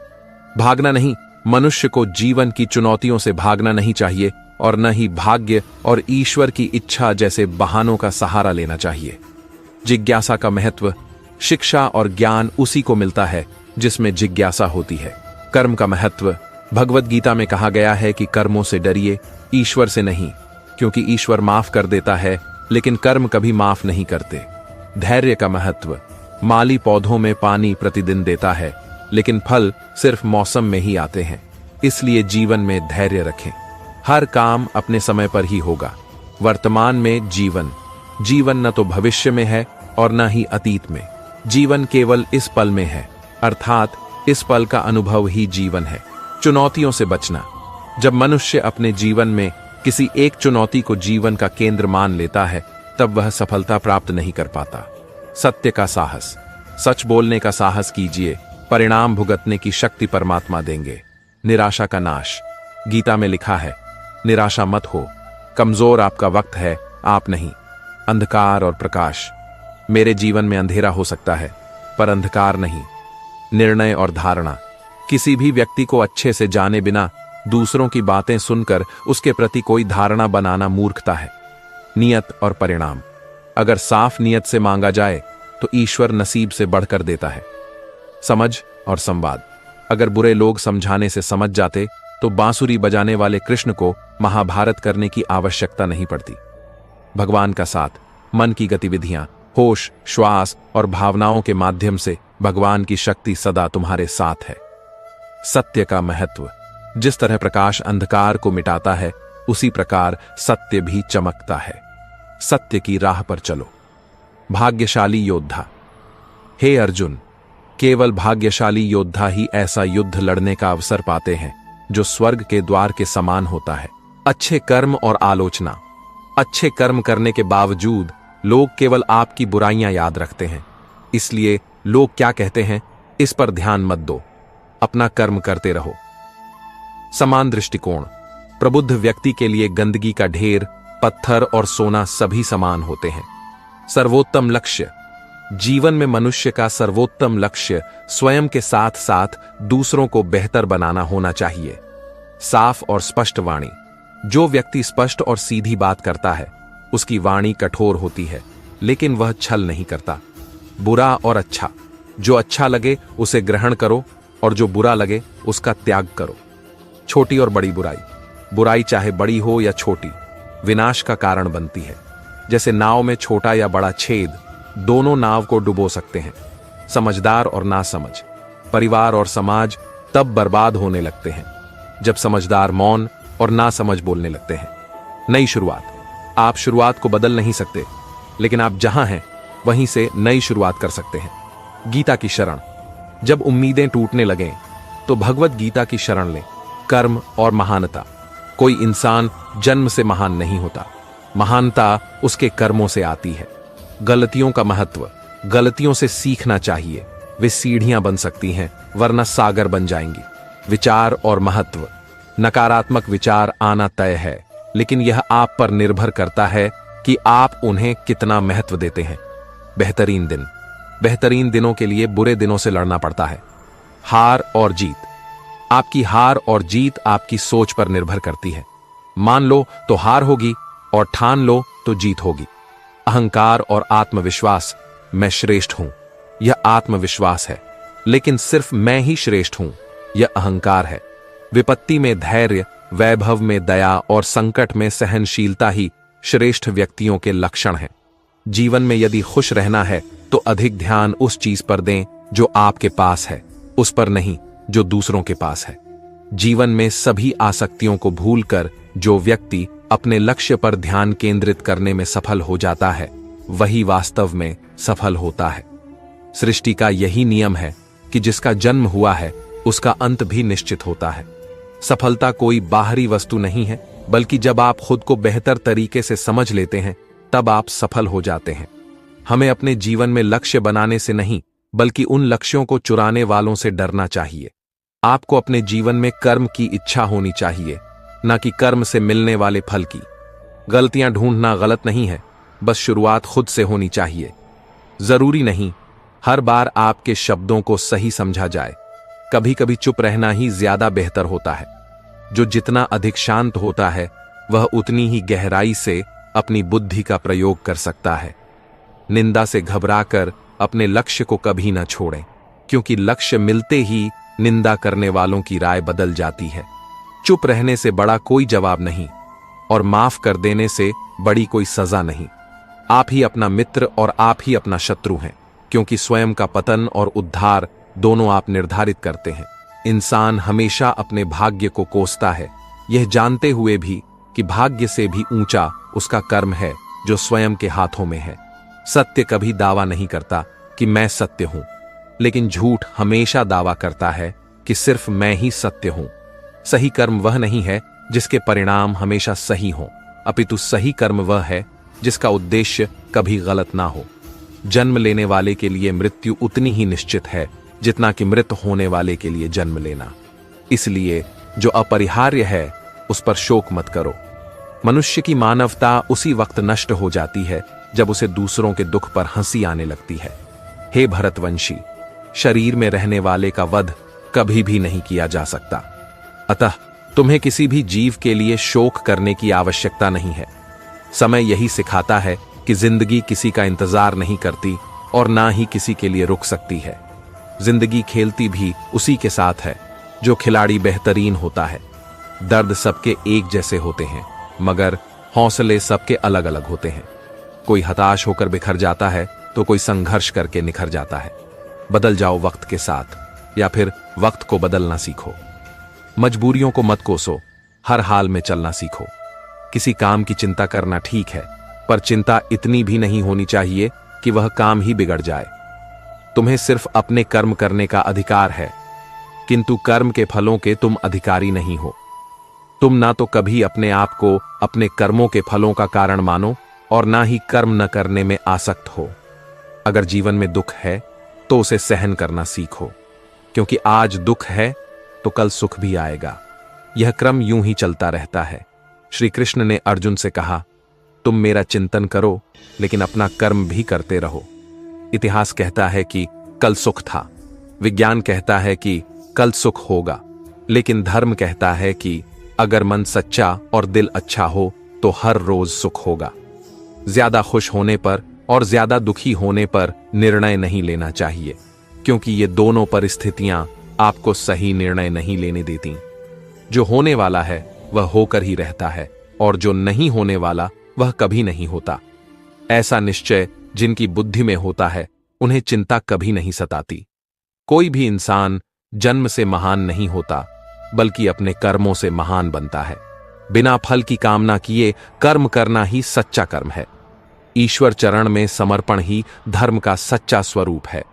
भागना नहीं, मनुष्य को जीवन की चुनौतियों से भागना नहीं चाहिए, और न ही भाग्य और ईश्वर की इच्छा जैसे बहानों का सहारा लेना चाहिए। जिज्ञासा का महत्व। शिक्षा और ज्ञान उसी को मिलता है जिसमें जिज्ञासा होती है। कर्म का महत्व। भगवद गीता में कहा गया है कि कर्मों से डरिए, ईश्वर से नहीं, क्योंकि ईश्वर माफ कर देता है लेकिन कर्म कभी माफ नहीं करते। धैर्य का महत्व। माली पौधों में पानी प्रतिदिन देता है, लेकिन फल सिर्फ मौसम में ही आते हैं। इसलिए जीवन में धैर्य रखें। हर काम अपने समय पर ही होगा। वर्तमान में जीवन। जीवन न तो भविष्य में है और न ही अतीत में। जीवन केवल इस पल में है, अर्थात इस पल का अनुभव ही जीवन है। चुनौतियों से बचना। जब मनुष्य अपने जीवन में किसी एक चुनौती को जीवन का केंद्र मान लेता है तब वह सफलता प्राप्त नहीं कर पाता। सत्य का साहस। सच बोलने का साहस कीजिए, परिणाम भुगतने की शक्ति परमात्मा देंगे। निराशा का नाश। गीता में लिखा है, निराशा मत हो, कमजोर आपका वक्त है, आप नहीं। अंधकार और प्रकाश। मेरे जीवन में अंधेरा हो सकता है पर अंधकार नहीं। निर्णय और धारणा। किसी भी व्यक्ति को अच्छे से जाने बिना दूसरों की बातें सुनकर उसके प्रति कोई धारणा बनाना मूर्खता है। नियत और परिणाम। अगर साफ नियत से मांगा जाए तो ईश्वर नसीब से बढ़कर देता है। समझ और संवाद। अगर बुरे लोग समझाने से समझ जाते तो बांसुरी बजाने वाले कृष्ण को महाभारत करने की आवश्यकता नहीं पड़ती। भगवान का साथ। मन की गतिविधियां, होश, श्वास और भावनाओं के माध्यम से भगवान की शक्ति सदा तुम्हारे साथ है। सत्य का महत्व। जिस तरह प्रकाश अंधकार को मिटाता है उसी प्रकार सत्य भी चमकता है। सत्य की राह पर चलो। भाग्यशाली योद्धा। हे अर्जुन, केवल भाग्यशाली योद्धा ही ऐसा युद्ध लड़ने का अवसर पाते हैं जो स्वर्ग के द्वार के समान होता है। अच्छे कर्म और आलोचना। अच्छे कर्म करने के बावजूद लोग केवल आपकी बुराइयां याद रखते हैं, इसलिए लोग क्या कहते हैं इस पर ध्यान मत दो, अपना कर्म करते रहो। समान दृष्टिकोण। प्रबुद्ध व्यक्ति के लिए गंदगी का ढेर, पत्थर और सोना सभी समान होते हैं। सर्वोत्तम लक्ष्य। जीवन में मनुष्य का सर्वोत्तम लक्ष्य स्वयं के साथ साथ दूसरों को बेहतर बनाना होना चाहिए। साफ और स्पष्ट वाणी। जो व्यक्ति स्पष्ट और सीधी बात करता है उसकी वाणी कठोर होती है, लेकिन वह छल नहीं करता। बुरा और अच्छा। जो अच्छा लगे उसे ग्रहण करो और जो बुरा लगे उसका त्याग करो। छोटी और बड़ी बुराई। बुराई चाहे बड़ी हो या छोटी, विनाश का कारण बनती है। जैसे नाव में छोटा या बड़ा छेद दोनों नाव को डुबो सकते हैं। समझदार और नासमझ। परिवार और समाज तब बर्बाद होने लगते हैं जब समझदार मौन और नासमझ बोलने लगते हैं। नई शुरुआत। आप शुरुआत को बदल नहीं सकते, लेकिन आप जहां हैं वहीं से नई शुरुआत कर सकते हैं। गीता की शरण। जब उम्मीदें टूटने लगें तो भगवत गीता की शरण लें। कर्म और महानता। कोई इंसान जन्म से महान नहीं होता, महानता उसके कर्मों से आती है। गलतियों का महत्व। गलतियों से सीखना चाहिए, वे सीढ़ियां बन सकती हैं वरना सागर बन जाएंगी। विचार और महत्व। नकारात्मक विचार आना तय है, लेकिन यह आप पर निर्भर करता है कि आप उन्हें कितना महत्व देते हैं। बेहतरीन दिन। बेहतरीन दिनों के लिए बुरे दिनों से लड़ना पड़ता है। हार और जीत। आपकी हार और जीत आपकी सोच पर निर्भर करती है। मान लो तो हार होगी और ठान लो तो जीत होगी। अहंकार और आत्मविश्वास। मैं श्रेष्ठ हूं, यह आत्मविश्वास है, लेकिन सिर्फ मैं ही श्रेष्ठ हूं, यह अहंकार है। विपत्ति में धैर्य, वैभव में दया और संकट में सहनशीलता ही श्रेष्ठ व्यक्तियों के लक्षण हैं। जीवन में यदि खुश रहना है तो अधिक ध्यान उस चीज पर दें जो आपके पास है, उस पर नहीं जो दूसरों के पास है। जीवन में सभी आसक्तियों को भूलकर जो व्यक्ति अपने लक्ष्य पर ध्यान केंद्रित करने में सफल हो जाता है वही वास्तव में सफल होता है। सृष्टि का यही नियम है कि जिसका जन्म हुआ है उसका अंत भी निश्चित होता है। सफलता कोई बाहरी वस्तु नहीं है, बल्कि जब आप खुद को बेहतर तरीके से समझ लेते हैं तब आप सफल हो जाते हैं। हमें अपने जीवन में लक्ष्य बनाने से नहीं, बल्कि उन लक्ष्यों को चुराने वालों से डरना चाहिए। आपको अपने जीवन में कर्म की इच्छा होनी चाहिए, न कि कर्म से मिलने वाले फल की। गलतियां ढूंढना गलत नहीं है, बस शुरुआत खुद से होनी चाहिए। जरूरी नहीं हर बार आपके शब्दों को सही समझा जाए, कभी कभी चुप रहना ही ज्यादा बेहतर होता है। जो जितना अधिक शांत होता है वह उतनी ही गहराई से अपनी बुद्धि का प्रयोग कर सकता है। निंदा से घबराकर अपने लक्ष्य को कभी न छोड़ें, क्योंकि लक्ष्य मिलते ही निंदा करने वालों की राय बदल जाती है। चुप रहने से बड़ा कोई जवाब नहीं और माफ कर देने से बड़ी कोई सजा नहीं। आप ही अपना मित्र और आप ही अपना शत्रु हैं, क्योंकि स्वयं का पतन और उद्धार दोनों आप निर्धारित करते हैं। इंसान हमेशा अपने भाग्य को कोसता है, यह जानते हुए भी कि भाग्य से भी ऊंचा उसका कर्म है जो स्वयं के हाथों में है। सत्य कभी दावा नहीं करता कि मैं सत्य हूं, लेकिन झूठ हमेशा दावा करता है कि सिर्फ मैं ही सत्य हूं। सही कर्म वह नहीं है जिसके परिणाम हमेशा सही हों, अपितु सही कर्म वह है जिसका उद्देश्य कभी गलत ना हो। जन्म लेने वाले के लिए मृत्यु उतनी ही निश्चित है जितना कि मृत होने वाले के लिए जन्म लेना। इसलिए जो अपरिहार्य है उस पर शोक मत करो। मनुष्य की मानवता उसी वक्त नष्ट हो जाती है जब उसे दूसरों के दुख पर हंसी आने लगती है। हे भरतवंशी, शरीर में रहने वाले का वध कभी भी नहीं किया जा सकता, अतः तुम्हें किसी भी जीव के लिए शोक करने की आवश्यकता नहीं है। समय यही सिखाता है कि जिंदगी किसी का इंतजार नहीं करती और ना ही किसी के लिए रुक सकती है। जिंदगी खेलती भी उसी के साथ है जो खिलाड़ी बेहतरीन होता है। दर्द सबके एक जैसे होते हैं, मगर हौसले सबके अलग अलग होते हैं। कोई हताश होकर बिखर जाता है तो कोई संघर्ष करके निखर जाता है। बदल जाओ वक्त के साथ, या फिर वक्त को बदलना सीखो। मजबूरियों को मत कोसो, हर हाल में चलना सीखो। किसी काम की चिंता करना ठीक है, पर चिंता इतनी भी नहीं होनी चाहिए कि वह काम ही बिगड़ जाए। तुम्हें सिर्फ अपने कर्म करने का अधिकार है, किंतु कर्म के फलों के तुम अधिकारी नहीं हो। तुम ना तो कभी अपने आप को अपने कर्मों के फलों का कारण मानो और ना ही कर्म न करने में आसक्त हो। अगर जीवन में दुख है तो उसे सहन करना सीखो, क्योंकि आज दुख है तो कल सुख भी आएगा। यह क्रम यूं ही चलता रहता है। श्री कृष्ण ने अर्जुन से कहा, तुम मेरा चिंतन करो लेकिन अपना कर्म भी करते रहो। इतिहास कहता है कि कल सुख था, विज्ञान कहता है कि कल सुख होगा, लेकिन धर्म कहता है कि अगर मन सच्चा और दिल अच्छा हो तो हर रोज सुख होगा। ज्यादा खुश होने पर और ज्यादा दुखी होने पर निर्णय नहीं लेना चाहिए, क्योंकि ये दोनों परिस्थितियां आपको सही निर्णय नहीं लेने देती। जो होने वाला है वह होकर ही रहता है और जो नहीं होने वाला वह कभी नहीं होता। ऐसा निश्चय जिनकी बुद्धि में होता है उन्हें चिंता कभी नहीं सताती। कोई भी इंसान जन्म से महान नहीं होता, बल्कि अपने कर्मों से महान बनता है। बिना फल की कामना किए कर्म करना ही सच्चा कर्म है। ईश्वर चरण में समर्पण ही धर्म का सच्चा स्वरूप है।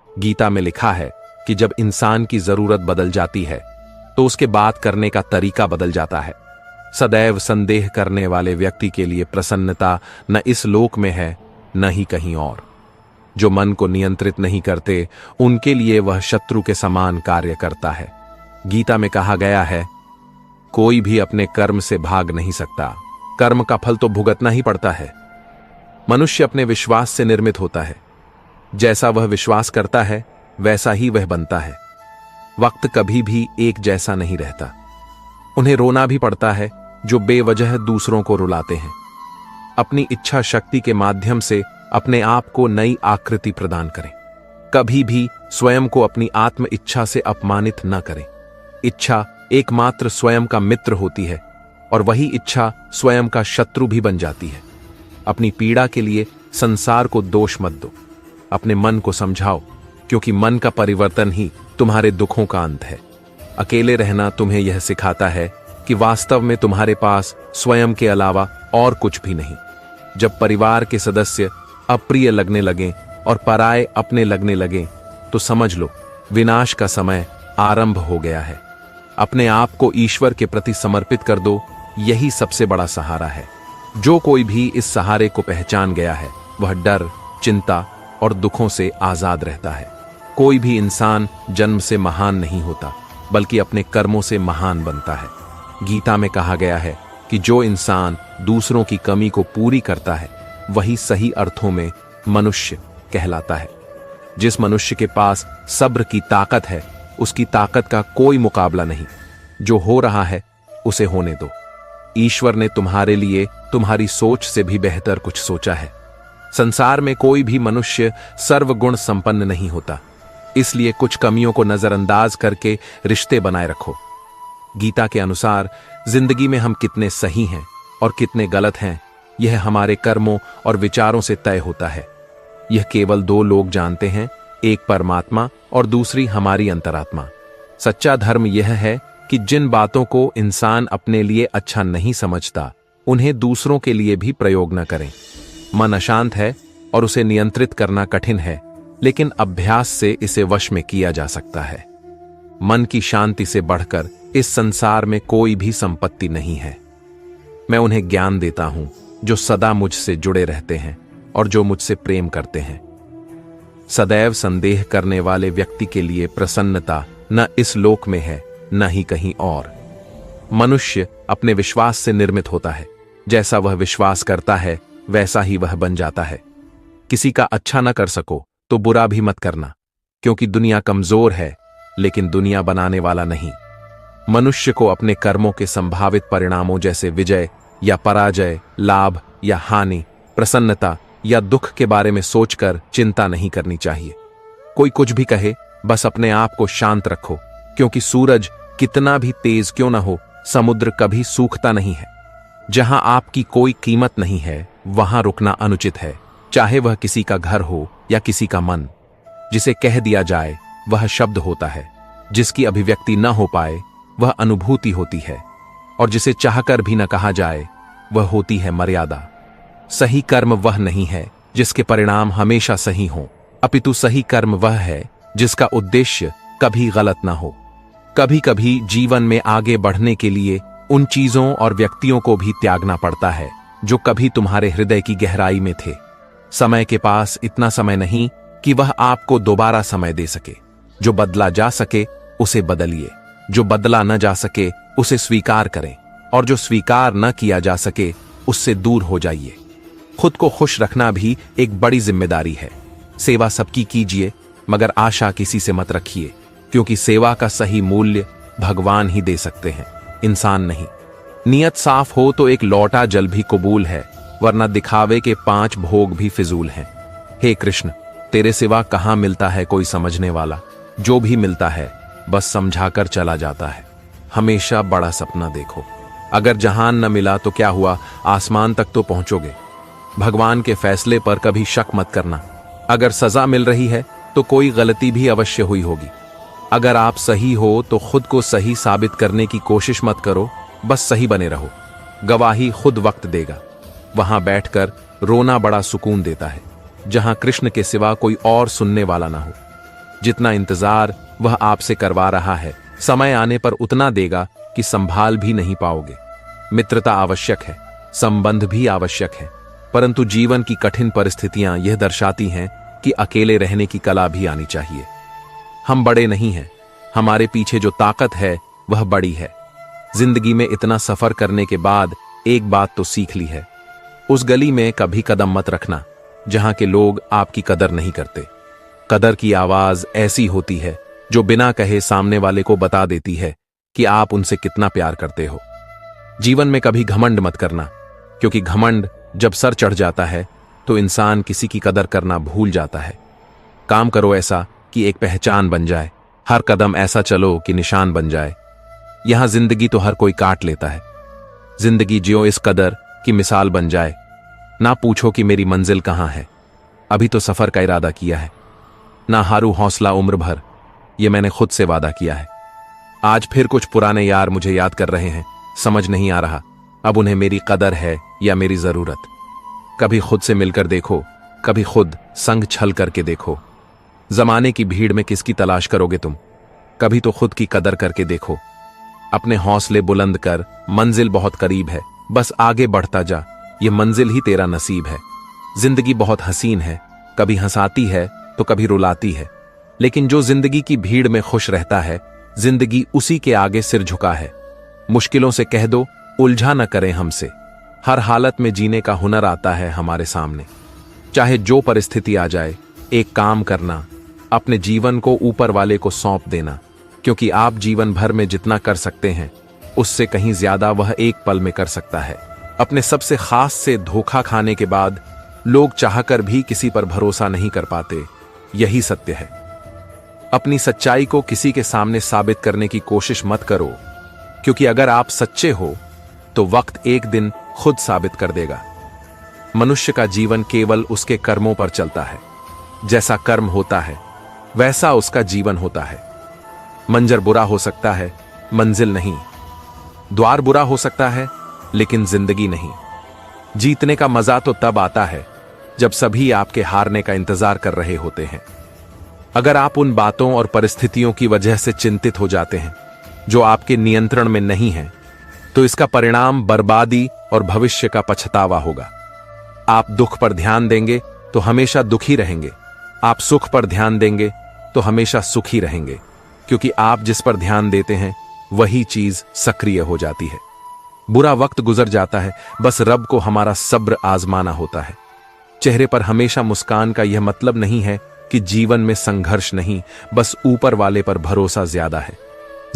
गीता में लिखा है कि जब इंसान की जरूरत बदल जाती है तो उसके बात करने का तरीका बदल जाता है। सदैव संदेह करने वाले व्यक्ति के लिए प्रसन्नता न इस लोक में है न ही कहीं और। जो मन को नियंत्रित नहीं करते उनके लिए वह शत्रु के समान कार्य करता है। गीता में कहा गया है, कोई भी अपने कर्म से भाग नहीं सकता, कर्म का फल तो भुगतना ही पड़ता है। मनुष्य अपने विश्वास से निर्मित होता है। जैसा वह विश्वास करता है वैसा ही वह बनता है। वक्त कभी भी एक जैसा नहीं रहता। उन्हें रोना भी पड़ता है जो बेवजह दूसरों को रुलाते हैं। अपनी इच्छा शक्ति के माध्यम से अपने आप को नई आकृति प्रदान करें। कभी भी स्वयं को अपनी आत्म इच्छा से अपमानित न करें। इच्छा एकमात्र स्वयं का मित्र होती है और वही इच्छा स्वयं का शत्रु भी बन जाती है। अपनी पीड़ा के लिए संसार को दोष मत दो, अपने मन को समझाओ, क्योंकि मन का परिवर्तन ही तुम्हारे दुखों का अंत है। अकेले रहना तुम्हें यह सिखाता है कि वास्तव में तुम्हारे पास स्वयं के अलावा और कुछ भी नहीं। जब परिवार के सदस्य अप्रिय लगने लगें और पराये अपने लगने लगें तो समझ लो विनाश का समय आरंभ हो गया है। अपने आप को ईश्वर के प्रति समर्पित कर दो, यही सबसे बड़ा सहारा है। जो कोई भी इस सहारे को पहचान गया है वह डर, चिंता और दुखों से आजाद रहता है। कोई भी इंसान जन्म से महान नहीं होता, बल्कि अपने कर्मों से महान बनता है। गीता में कहा गया है कि जो इंसान दूसरों की कमी को पूरी करता है वही सही अर्थों में मनुष्य कहलाता है। जिस मनुष्य के पास सब्र की ताकत है उसकी ताकत का कोई मुकाबला नहीं। जो हो रहा है उसे होने दो। ईश्वर ने तुम्हारे लिए तुम्हारी सोच से भी बेहतर कुछ सोचा है। संसार में कोई भी मनुष्य सर्वगुण संपन्न नहीं होता, इसलिए कुछ कमियों को नजरअंदाज करके रिश्ते बनाए रखो। गीता के अनुसार जिंदगी में हम कितने सही हैं और कितने गलत हैं यह हमारे कर्मों और विचारों से तय होता है। यह केवल दो लोग जानते हैं, एक परमात्मा और दूसरी हमारी अंतरात्मा। सच्चा धर्म यह है कि जिन बातों को इंसान अपने लिए अच्छा नहीं समझता उन्हें दूसरों के लिए भी प्रयोग न करें। मन अशांत है और उसे नियंत्रित करना कठिन है, लेकिन अभ्यास से इसे वश में किया जा सकता है। मन की शांति से बढ़कर इस संसार में कोई भी संपत्ति नहीं है। मैं उन्हें ज्ञान देता हूं जो सदा मुझसे जुड़े रहते हैं और जो मुझसे प्रेम करते हैं। सदैव संदेह करने वाले व्यक्ति के लिए प्रसन्नता न इस लोक में है न ही कहीं और। मनुष्य अपने विश्वास से निर्मित होता है। जैसा वह विश्वास करता है वैसा ही वह बन जाता है। किसी का अच्छा न कर सको तो बुरा भी मत करना, क्योंकि दुनिया कमजोर है लेकिन दुनिया बनाने वाला नहीं। मनुष्य को अपने कर्मों के संभावित परिणामों जैसे विजय या पराजय, लाभ या हानि, प्रसन्नता या दुख के बारे में सोचकर चिंता नहीं करनी चाहिए। कोई कुछ भी कहे, बस अपने आप को शांत रखो, क्योंकि सूरज कितना भी तेज क्यों न हो, समुद्र कभी सूखता नहीं है। जहां आपकी कोई कीमत नहीं है वहां रुकना अनुचित है, चाहे वह किसी का घर हो या किसी का मन। जिसे कह दिया जाए वह शब्द होता है, जिसकी अभिव्यक्ति न हो पाए वह अनुभूति होती है, और जिसे चाहकर भी न कहा जाए वह होती है मर्यादा। सही कर्म वह नहीं है जिसके परिणाम हमेशा सही हों, अपितु सही कर्म वह है जिसका उद्देश्य कभी गलत ना हो। कभी कभी जीवन में आगे बढ़ने के लिए उन चीजों और व्यक्तियों को भी त्यागना पड़ता है जो कभी तुम्हारे हृदय की गहराई में थे। समय के पास इतना समय नहीं कि वह आपको दोबारा समय दे सके। जो बदला जा सके उसे बदलिए, जो बदला न जा सके उसे स्वीकार करें, और जो स्वीकार न किया जा सके उससे दूर हो जाइए। खुद को खुश रखना भी एक बड़ी जिम्मेदारी है। सेवा सबकी कीजिए, मगर आशा किसी से मत रखिए, क्योंकि सेवा का सही मूल्य भगवान ही दे सकते हैं, इंसान नहीं। नियत साफ हो तो एक लौटा जल भी कबूल है, वरना दिखावे के 5 भोग भी फिजूल हैं। हे कृष्ण, तेरे सिवा कहां मिलता है कोई समझने वाला। जो भी मिलता है बस समझाकर चला जाता है। हमेशा बड़ा सपना देखो। अगर जहान न मिला तो क्या हुआ, आसमान तक तो पहुंचोगे। भगवान के फैसले पर कभी शक मत करना। अगर सजा मिल रही है तो कोई गलती भी अवश्य हुई होगी। अगर आप सही हो तो खुद को सही साबित करने की कोशिश मत करो, बस सही बने रहो। गवाही खुद वक्त देगा। वहां बैठकर रोना बड़ा सुकून देता है, जहां कृष्ण के सिवा कोई और सुनने वाला ना हो। जितना इंतजार वह आपसे करवा रहा है, समय आने पर उतना देगा कि संभाल भी नहीं पाओगे। मित्रता आवश्यक है, संबंध भी आवश्यक है, परंतु जीवन की कठिन परिस्थितियां यह दर्शाती हैं कि अकेले रहने की कला भी आनी चाहिए। हम बड़े नहीं हैं, हमारे पीछे जो ताकत है वह बड़ी है। जिंदगी में इतना सफर करने के बाद एक बात तो सीख ली है, उस गली में कभी कदम मत रखना जहां के लोग आपकी कदर नहीं करते। कदर की आवाज ऐसी होती है जो बिना कहे सामने वाले को बता देती है कि आप उनसे कितना प्यार करते हो। जीवन में कभी घमंड मत करना, क्योंकि घमंड जब सर चढ़ जाता है तो इंसान किसी की कदर करना भूल जाता है। काम करो ऐसा कि एक पहचान बन जाए, हर कदम ऐसा चलो कि निशान बन जाए। यहां जिंदगी तो हर कोई काट लेता है, जिंदगी जियो इस कदर की मिसाल बन जाए। ना पूछो कि मेरी मंजिल कहां है, अभी तो सफर का इरादा किया है। ना हारू हौसला उम्र भर, ये मैंने खुद से वादा किया है। आज फिर कुछ पुराने यार मुझे याद कर रहे हैं, समझ नहीं आ रहा अब उन्हें मेरी कदर है या मेरी जरूरत। कभी खुद से मिलकर देखो, कभी खुद संग छल करके देखो। जमाने की भीड़ में किसकी तलाश करोगे तुम, कभी तो खुद की कदर करके देखो। अपने हौसले बुलंद कर, मंजिल बहुत करीब है, बस आगे बढ़ता जा, ये मंजिल ही तेरा नसीब है। जिंदगी बहुत हसीन है, कभी हंसाती है तो कभी रुलाती है, लेकिन जो जिंदगी की भीड़ में खुश रहता है, जिंदगी उसी के आगे सिर झुका है। मुश्किलों से कह दो उलझा न करें हमसे, हर हालत में जीने का हुनर आता है हमारे सामने। चाहे जो परिस्थिति आ जाए, एक काम करना, अपने जीवन को ऊपर वाले को सौंप देना, क्योंकि आप जीवन भर में जितना कर सकते हैं उससे कहीं ज्यादा वह एक पल में कर सकता है। अपने सबसे खास से धोखा खाने के बाद लोग चाहकर भी किसी पर भरोसा नहीं कर पाते, यही सत्य है। अपनी सच्चाई को किसी के सामने साबित करने की कोशिश मत करो, क्योंकि अगर आप सच्चे हो तो वक्त एक दिन खुद साबित कर देगा। मनुष्य का जीवन केवल उसके कर्मों पर चलता है। जैसा कर्म होता है वैसा उसका जीवन होता है। मंजर बुरा हो सकता है, मंजिल नहीं। द्वार बुरा हो सकता है, लेकिन जिंदगी नहीं। जीतने का मजा तो तब आता है जब सभी आपके हारने का इंतजार कर रहे होते हैं। अगर आप उन बातों और परिस्थितियों की वजह से चिंतित हो जाते हैं जो आपके नियंत्रण में नहीं है, तो इसका परिणाम बर्बादी और भविष्य का पछतावा होगा। आप दुख पर ध्यान देंगे तो हमेशा दुखी रहेंगे, आप सुख पर ध्यान देंगे तो हमेशा सुखी रहेंगे, क्योंकि आप जिस पर ध्यान देते हैं वही चीज सक्रिय हो जाती है। बुरा वक्त गुजर जाता है, बस रब को हमारा सब्र आजमाना होता है। चेहरे पर हमेशा मुस्कान का यह मतलब नहीं है कि जीवन में संघर्ष नहीं, बस ऊपर वाले पर भरोसा ज्यादा है।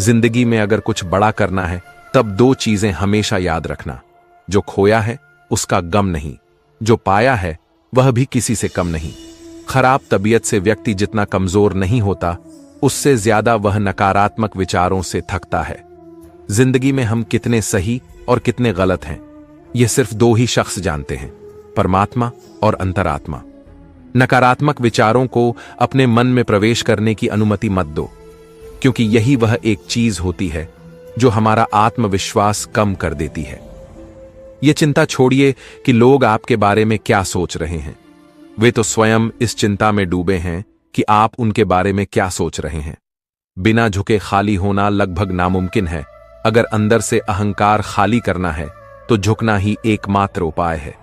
जिंदगी में अगर कुछ बड़ा करना है तब 2 चीजें हमेशा याद रखना, जो खोया है उसका गम नहीं, जो पाया है वह भी किसी से कम नहीं। खराब तबीयत से व्यक्ति जितना कमजोर नहीं होता, उससे ज्यादा वह नकारात्मक विचारों से थकता है। जिंदगी में हम कितने सही और कितने गलत हैं, यह सिर्फ 2 ही शख्स जानते हैं, परमात्मा और अंतरात्मा। नकारात्मक विचारों को अपने मन में प्रवेश करने की अनुमति मत दो, क्योंकि यही वह एक चीज होती है जो हमारा आत्मविश्वास कम कर देती है। यह चिंता छोड़िए कि लोग आपके बारे में क्या सोच रहे हैं। वे तो स्वयं इस चिंता में डूबे हैं कि आप उनके बारे में क्या सोच रहे हैं। बिना झुके खाली होना लगभग नामुमकिन है। अगर अंदर से अहंकार खाली करना है तो झुकना ही एकमात्र उपाय है।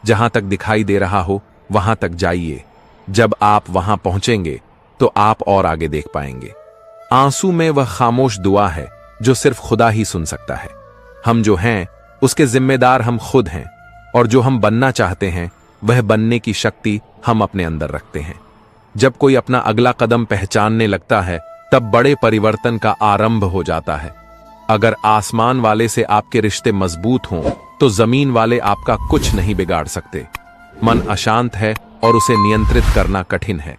जहां तक दिखाई दे रहा हो वहां तक जाइए। जब आप वहां पहुंचेंगे तो आप और आगे देख पाएंगे। आंसू में वह खामोश दुआ है जो सिर्फ खुदा ही सुन सकता है। हम जो हैं उसके जिम्मेदार हम खुद हैं, और जो हम बनना चाहते हैं वह बनने की शक्ति हम अपने अंदर रखते हैं। जब कोई अपना अगला कदम पहचानने लगता है तब बड़े परिवर्तन का आरंभ हो जाता है। अगर आसमान वाले से आपके रिश्ते मजबूत हों तो जमीन वाले आपका कुछ नहीं बिगाड़ सकते। मन अशांत है और उसे नियंत्रित करना कठिन है।